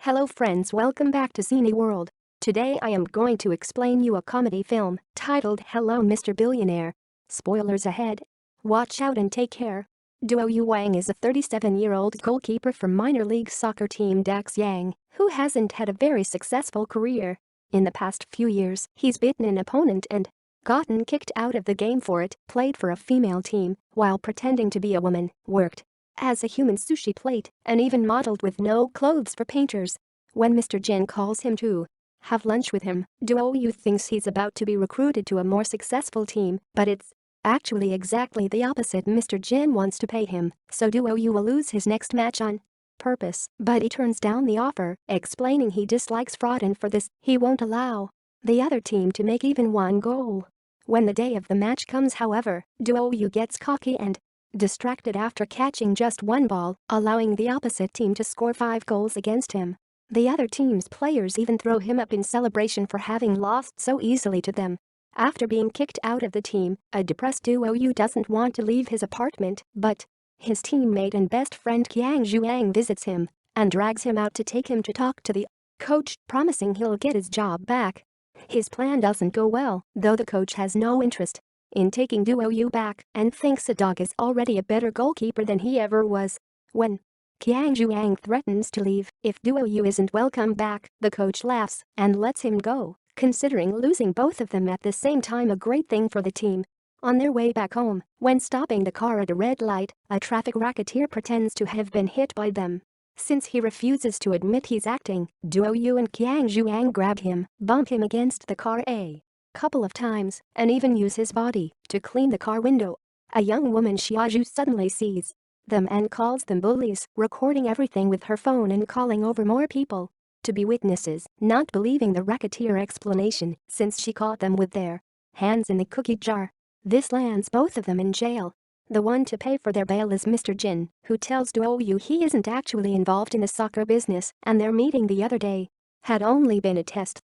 Hello friends, welcome back to Cini World. Today I am going to explain you a comedy film titled Hello Mr. Billionaire. Spoilers ahead. Watch out and take care. Duo Yu Wang is a 37-year-old goalkeeper for minor league soccer team Daxiang, who hasn't had a very successful career. In the past few years, he's beaten an opponent and gotten kicked out of the game for it, played for a female team while pretending to be a woman, worked as a human sushi plate, and even modeled with no clothes for painters. When Mr. Jin calls him to have lunch with him, Duo Yu thinks he's about to be recruited to a more successful team, but it's actually exactly the opposite. Mr. Jin wants to pay him, so Duo Yu will lose his next match on purpose, but he turns down the offer, explaining he dislikes fraud and for this, he won't allow the other team to make even one goal. When the day of the match comes, however, Duo Yu gets cocky and distracted after catching just one ball, allowing the opposite team to score 5 goals against him. The other team's players even throw him up in celebration for having lost so easily to them. After being kicked out of the team, a depressed Duo Yu doesn't want to leave his apartment, but his teammate and best friend Qiang Zhuang visits him and drags him out to take him to talk to the coach, promising he'll get his job back. His plan doesn't go well, though the coach has no interest in taking Duo Yu back and thinks the dog is already a better goalkeeper than he ever was. When Qiang Zhuang threatens to leave if Duo Yu isn't welcome back, the coach laughs and lets him go, considering losing both of them at the same time a great thing for the team. On their way back home, when stopping the car at a red light, a traffic racketeer pretends to have been hit by them. Since he refuses to admit he's acting, Duo Yu and Qiang Zhuang grab him, bump him against the car a couple of times, and even use his body to clean the car window. A young woman Xiaozhu suddenly sees them and calls them bullies, recording everything with her phone and calling over more people to be witnesses, not believing the racketeer explanation since she caught them with their hands in the cookie jar. This lands both of them in jail. The one to pay for their bail is Mr. Jin, who tells Duo Yu he isn't actually involved in the soccer business and their meeting the other day had only been a test.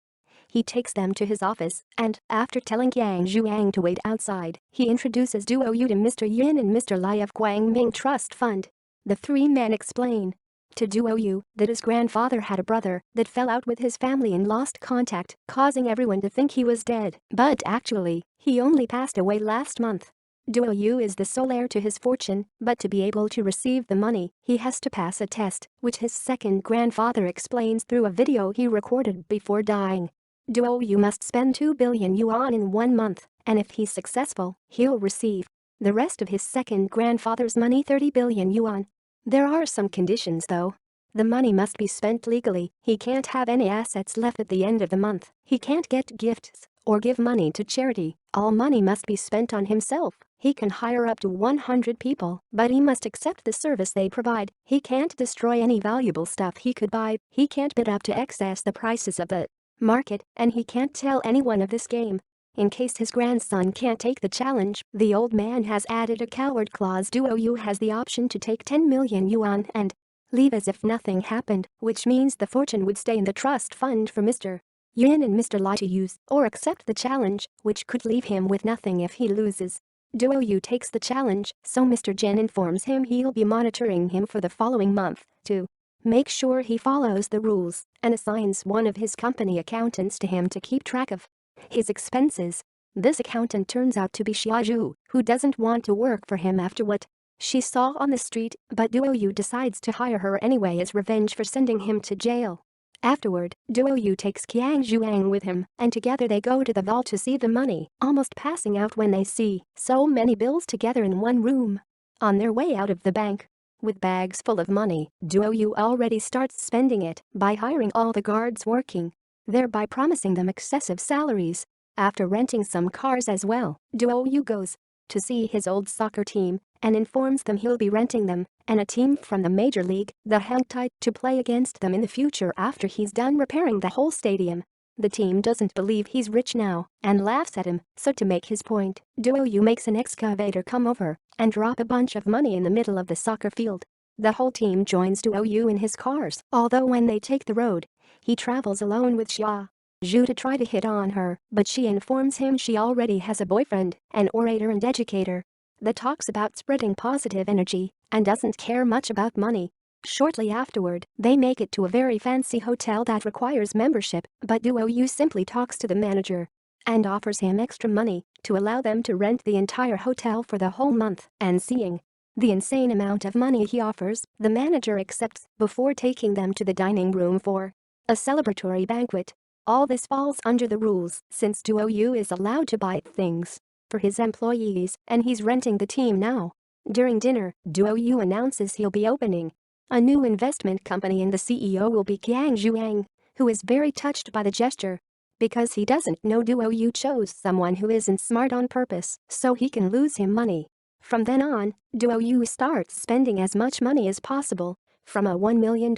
He takes them to his office, and after telling Qiang Zhuang to wait outside, he introduces Duo Yu to Mr. Yin and Mr. Lai of Guangming Trust Fund. The three men explain to Duo Yu that his grandfather had a brother that fell out with his family and lost contact, causing everyone to think he was dead, but actually, he only passed away last month. Duo Yu is the sole heir to his fortune, but to be able to receive the money, he has to pass a test, which his second grandfather explains through a video he recorded before dying. Duo Yu must spend 2 billion yuan in 1 month, and if he's successful, he'll receive the rest of his second grandfather's money, 30 billion yuan. There are some conditions though. The money must be spent legally, he can't have any assets left at the end of the month, he can't get gifts or give money to charity, all money must be spent on himself. He can hire up to 100 people, but he must accept the service they provide. He can't destroy any valuable stuff he could buy, he can't bid up to excess the prices of the market, and he can't tell anyone of this game. In case his grandson can't take the challenge, the old man has added a coward clause. Duo Yu has the option to take 10 million yuan and leave as if nothing happened, which means the fortune would stay in the trust fund for Mr. Yin and Mr. Lai to use, or accept the challenge, which could leave him with nothing if he loses. Duo Yu takes the challenge, so Mr. Jin informs him he'll be monitoring him for the following month to make sure he follows the rules, and assigns one of his company accountants to him to keep track of his expenses. This accountant turns out to be Xiaozhu, who doesn't want to work for him after what she saw on the street, but Duo Yu decides to hire her anyway as revenge for sending him to jail. Afterward, Duo Yu takes Qiang Zhuang with him, and together they go to the vault to see the money, almost passing out when they see so many bills together in one room. On their way out of the bank, with bags full of money, Duo Yu already starts spending it by hiring all the guards working, thereby promising them excessive salaries. After renting some cars as well, Duo Yu goes to see his old soccer team and informs them he'll be renting them and a team from the major league, the Hangtai, to play against them in the future after he's done repairing the whole stadium. The team doesn't believe he's rich now and laughs at him, so to make his point, Duo Yu makes an excavator come over and drop a bunch of money in the middle of the soccer field. The whole team joins Duo Yu in his cars, although when they take the road, he travels alone with Xiaozhu to try to hit on her, but she informs him she already has a boyfriend, an orator and educator that talks about spreading positive energy and doesn't care much about money. Shortly afterward, they make it to a very fancy hotel that requires membership, but Duo Yu simply talks to the manager and offers him extra money to allow them to rent the entire hotel for the whole month. And seeing the insane amount of money he offers, the manager accepts before taking them to the dining room for a celebratory banquet. All this falls under the rules since Duo Yu is allowed to buy things for his employees and he's renting the team now. During dinner, Duo Yu announces he'll be opening a new investment company and the CEO will be Qiang Zhuang, who is very touched by the gesture. Because he doesn't know Duo Yu chose someone who isn't smart on purpose so he can lose him money. From then on, Duo Yu starts spending as much money as possible, from a $1 million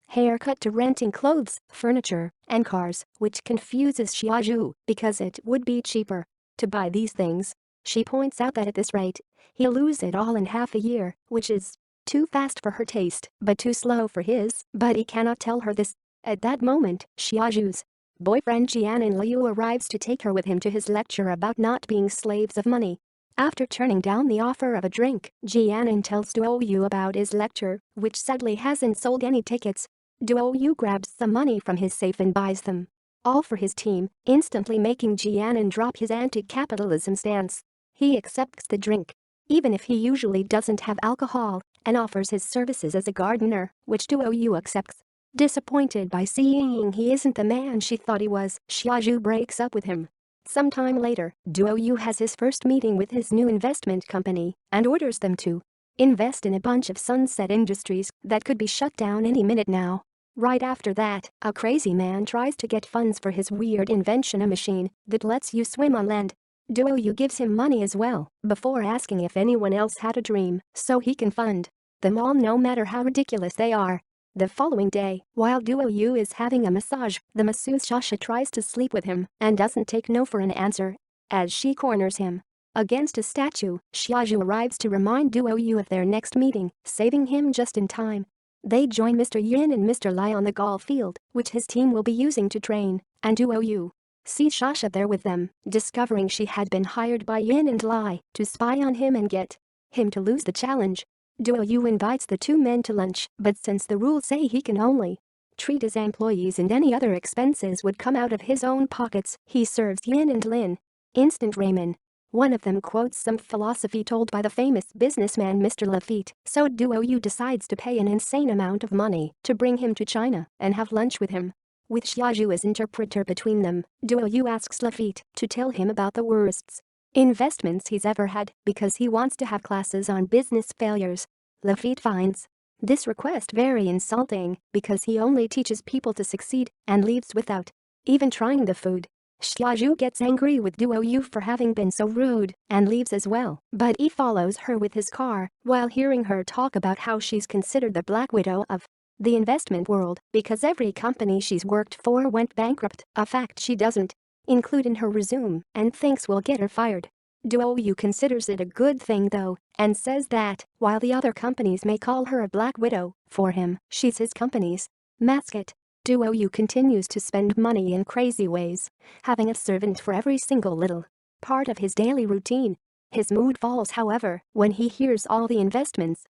haircut to renting clothes, furniture, and cars, which confuses Xiaozhu because it would be cheaper to buy these things. She points out that at this rate, he'll lose it all in half a year, which is too fast for her taste, but too slow for his. But he cannot tell her this. At that moment, Xiaozhu's boyfriend Jianan Liu arrives to take her with him to his lecture about not being slaves of money. After turning down the offer of a drink, Jianan tells Duo Yu about his lecture, which sadly hasn't sold any tickets. Duo Yu grabs some money from his safe and buys them all for his team, instantly making Jianan drop his anti-capitalism stance. He accepts the drink, even if he usually doesn't have alcohol, and offers his services as a gardener, which Duo Yu accepts. Disappointed by seeing he isn't the man she thought he was, Xiaozhu breaks up with him. Sometime later, Duo Yu has his first meeting with his new investment company and orders them to invest in a bunch of sunset industries that could be shut down any minute now. Right after that, a crazy man tries to get funds for his weird invention, a machine that lets you swim on land. Duo Yu gives him money as well, before asking if anyone else had a dream so he can fund them all no matter how ridiculous they are. The following day, while Duo Yu is having a massage, the masseuse Shasha tries to sleep with him and doesn't take no for an answer. As she corners him against a statue, Xiaozhu arrives to remind Duo Yu of their next meeting, saving him just in time. They join Mr. Yin and Mr. Lai on the golf field, which his team will be using to train, and Duo Yu sees Shasha there with them, discovering she had been hired by Yin and Lai to spy on him and get him to lose the challenge. Duo Yu invites the two men to lunch, but since the rules say he can only treat his employees and any other expenses would come out of his own pockets, he serves Yin and Lin instant ramen. One of them quotes some philosophy told by the famous businessman Mr. Lafitte, so Duo Yu decides to pay an insane amount of money to bring him to China and have lunch with him. With Xiaozhu as interpreter between them, Duo Yu asks Lafitte to tell him about the worst investments he's ever had because he wants to have classes on business failures. Lafitte finds this request very insulting because he only teaches people to succeed and leaves without even trying the food. Xiaozhu gets angry with Duo Yu for having been so rude and leaves as well, but he follows her with his car while hearing her talk about how she's considered the Black Widow of the investment world because every company she's worked for went bankrupt, a fact she doesn't include in her resume and thinks will get her fired. Duo Yu considers it a good thing though and says that, while the other companies may call her a Black Widow, for him, she's his company's mascot. Duo Yu continues to spend money in crazy ways, having a servant for every single little part of his daily routine. His mood falls, however, when he hears all the investments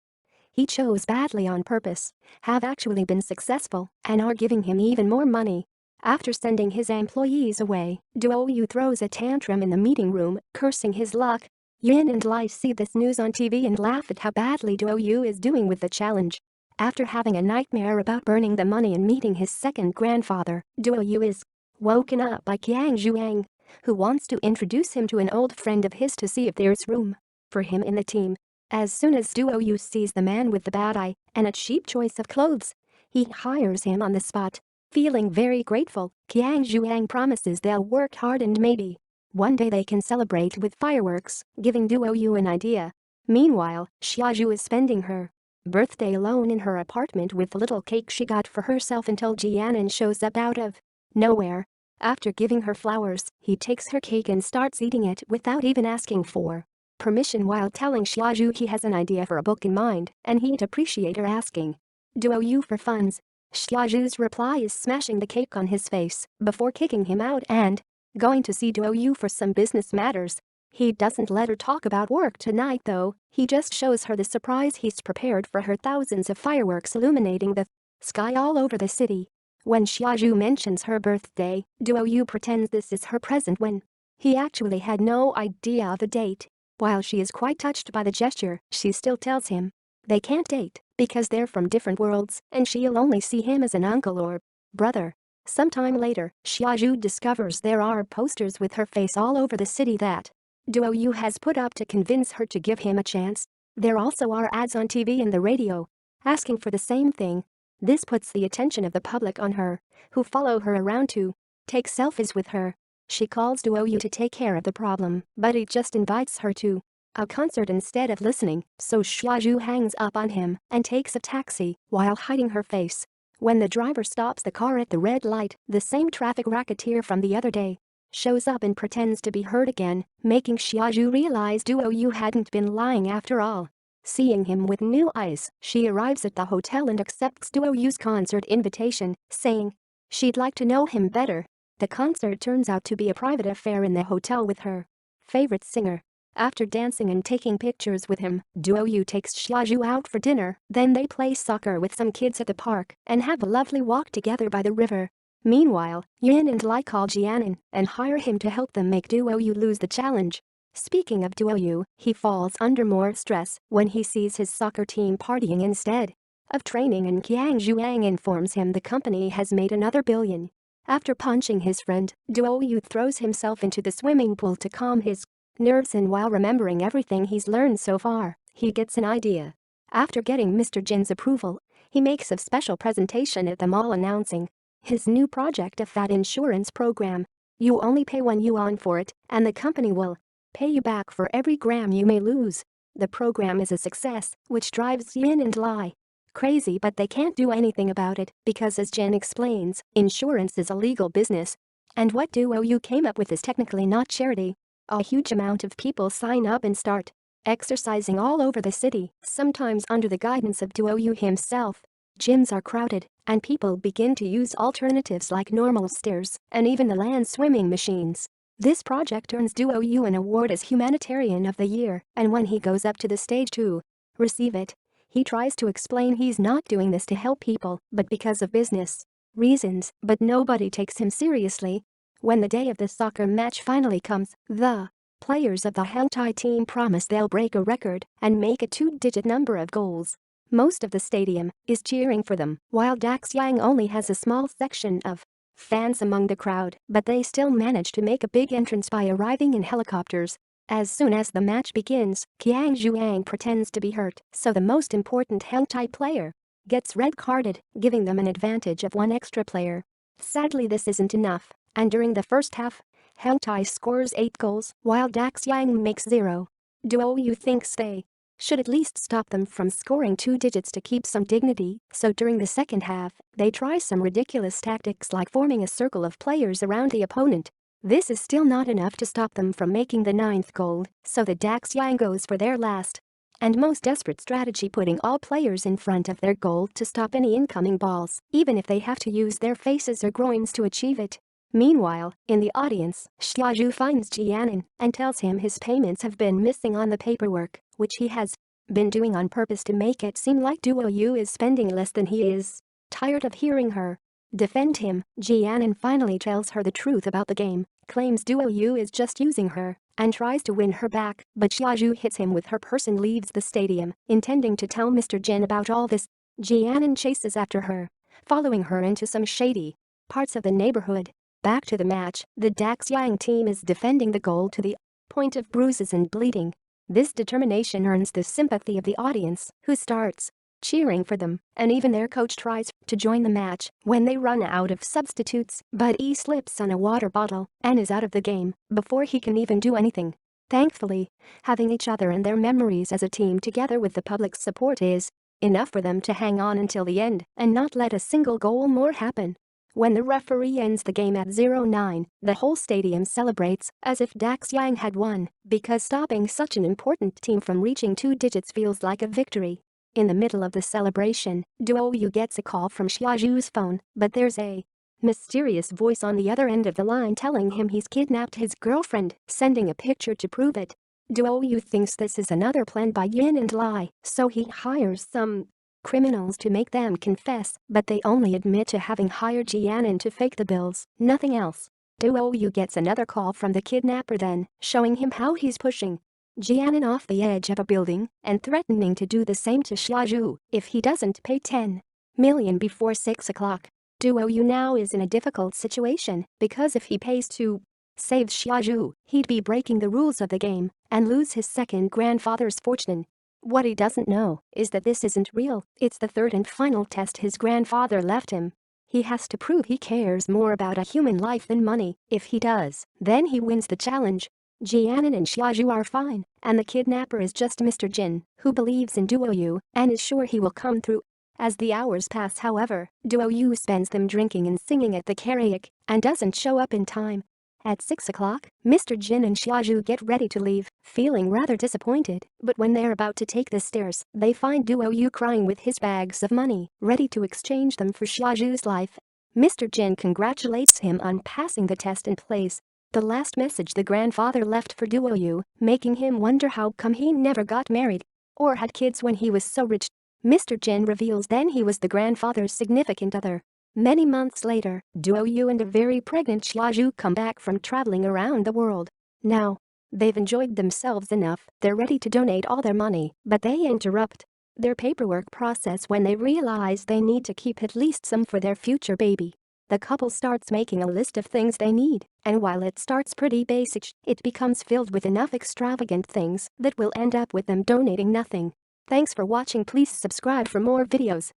he chose badly on purpose have actually been successful and are giving him even more money. After sending his employees away, Duo Yu throws a tantrum in the meeting room, cursing his luck. Yin and Lai see this news on TV and laugh at how badly Duo Yu is doing with the challenge. After having a nightmare about burning the money and meeting his second grandfather, Duo Yu is woken up by Qiang Zhuang, who wants to introduce him to an old friend of his to see if there's room for him in the team. As soon as Duo Yu sees the man with the bad eye and a cheap choice of clothes, he hires him on the spot. Feeling very grateful, Qiang Zhuang promises they'll work hard and maybe one day they can celebrate with fireworks, giving Duo Yu an idea. Meanwhile, Xiaozhu is spending her birthday alone in her apartment with the little cake she got for herself until Jianan shows up out of nowhere. After giving her flowers, he takes her cake and starts eating it without even asking for permission while telling Xiaozhu he has an idea for a book in mind and he'd appreciate her asking Duo Yu for funds. Xiaozhu's reply is smashing the cake on his face before kicking him out and going to see Duo Yu for some business matters. He doesn't let her talk about work tonight though, he just shows her the surprise he's prepared for her, thousands of fireworks illuminating the sky all over the city. When Xiaoju mentions her birthday, Duo Yu pretends this is her present when he actually had no idea of the date. While she is quite touched by the gesture, she still tells him they can't date because they're from different worlds and she'll only see him as an uncle or brother. Sometime later, Xiaoju discovers there are posters with her face all over the city that Duo Yu has put up to convince her to give him a chance. There also are ads on TV and the radio asking for the same thing. This puts the attention of the public on her, who follow her around to take selfies with her. She calls Duo Yu to take care of the problem, but he just invites her to a concert instead of listening, so Xiaoju hangs up on him and takes a taxi while hiding her face. When the driver stops the car at the red light, the same traffic racketeer from the other day shows up and pretends to be hurt again, making Xiaoju realize Duo Yu hadn't been lying after all. Seeing him with new eyes, she arrives at the hotel and accepts Duo Yu's concert invitation, saying she'd like to know him better. The concert turns out to be a private affair in the hotel with her favorite singer. After dancing and taking pictures with him, Duo Yu takes Xiaoju out for dinner, then they play soccer with some kids at the park and have a lovely walk together by the river. Meanwhile, Yin and Lai call Jianan and hire him to help them make Duo Yu lose the challenge. Speaking of Duo Yu, he falls under more stress when he sees his soccer team partying instead of training, and Qiang Zhuang informs him the company has made another billion. After punching his friend, Duo Yu throws himself into the swimming pool to calm his nerves, and while remembering everything he's learned so far, he gets an idea. After getting Mr. Jin's approval, he makes a special presentation at the mall announcing his new project of that insurance program. You only pay 1 yuan for it, and the company will pay you back for every gram you may lose. The program is a success, which drives Yin and Lai crazy, but they can't do anything about it because, as Jen explains, insurance is a legal business. And what Duo Yu came up with is technically not charity. A huge amount of people sign up and start exercising all over the city, sometimes under the guidance of Duo Yu himself. Gyms are crowded, and people begin to use alternatives like normal stairs and even the land swimming machines. This project earns Duo Yu an award as Humanitarian of the Year, and when he goes up to the stage to receive it, he tries to explain he's not doing this to help people but because of business reasons, but nobody takes him seriously. When the day of the soccer match finally comes, the players of the Hangtai team promise they'll break a record and make a 2-digit number of goals. Most of the stadium is cheering for them, while Daxiang only has a small section of fans among the crowd, but they still manage to make a big entrance by arriving in helicopters. As soon as the match begins, Qiang Zhuang pretends to be hurt, so the most important Hangtai player gets red-carded, giving them an advantage of 1 extra player. Sadly, this isn't enough, and during the first half, Hangtai scores 8 goals while Daxiang makes 0. Duo Yu thinks they should at least stop them from scoring 2 digits to keep some dignity, so during the second half, they try some ridiculous tactics like forming a circle of players around the opponent. This is still not enough to stop them from making the 9th goal, so the Daxiang goes for their last and most desperate strategy, putting all players in front of their goal to stop any incoming balls, even if they have to use their faces or groins to achieve it. Meanwhile, in the audience, Xiaoju finds Jianan and tells him his payments have been missing on the paperwork, which he has been doing on purpose to make it seem like Duo Yu is spending less than he is. Tired of hearing her defend him, Jianan finally tells her the truth about the game, claims Duo Yu is just using her, and tries to win her back, but Xiaoju hits him with her purse and leaves the stadium, intending to tell Mr. Jin about all this. Jianan chases after her, following her into some shady parts of the neighborhood. Back to the match, the Daxiang team is defending the goal to the point of bruises and bleeding. This determination earns the sympathy of the audience, who starts cheering for them, and even their coach tries to join the match when they run out of substitutes, but he slips on a water bottle and is out of the game before he can even do anything. Thankfully, having each other and their memories as a team together with the public's support is enough for them to hang on until the end and not let a single goal more happen. When the referee ends the game at 0-9, the whole stadium celebrates as if Daxiang had won, because stopping such an important team from reaching 2 digits feels like a victory. In the middle of the celebration, Duo Yu gets a call from Xiaoju's phone, but there's a Mysterious voice on the other end of the line telling him he's kidnapped his girlfriend, sending a picture to prove it. Duoyu thinks this is another plan by Yin and Lai, so he hires some criminals to make them confess, but they only admit to having hired Jianan to fake the bills, nothing else. Duoyu gets another call from the kidnapper then, showing him how he's pushing Jianan off the edge of a building and threatening to do the same to Xiaozhu if he doesn't pay 10 million before 6 o'clock. Duoyu now is in a difficult situation because if he pays to save Xiaozhu, he'd be breaking the rules of the game and lose his second grandfather's fortune. What he doesn't know is that this isn't real, it's the third and final test his grandfather left him. He has to prove he cares more about a human life than money. If he does, then he wins the challenge. Jianan and Xiaozhu are fine, and the kidnapper is just Mr. Jin, who believes in Duoyu and is sure he will come through. As the hours pass, however, Duoyu spends them drinking and singing at the karaoke and doesn't show up in time. At 6 o'clock, Mr. Jin and Xiaozhu get ready to leave, feeling rather disappointed, but when they're about to take the stairs, they find Duoyu crying with his bags of money, ready to exchange them for Xiaozhu's life. Mr. Jin congratulates him on passing the test and plays the last message the grandfather left for Duoyu, making him wonder how come he never got married or had kids when he was so rich. Mr. Jin reveals then he was the grandfather's significant other. Many months later, Duoyu and a very pregnant Xiaozhu come back from traveling around the world. Now, they've enjoyed themselves enough, they're ready to donate all their money, but they interrupt their paperwork process when they realize they need to keep at least some for their future baby. The couple starts making a list of things they need, and while it starts pretty basic, it becomes filled with enough extravagant things that will end up with them donating nothing. Thanks for watching. Please subscribe for more videos.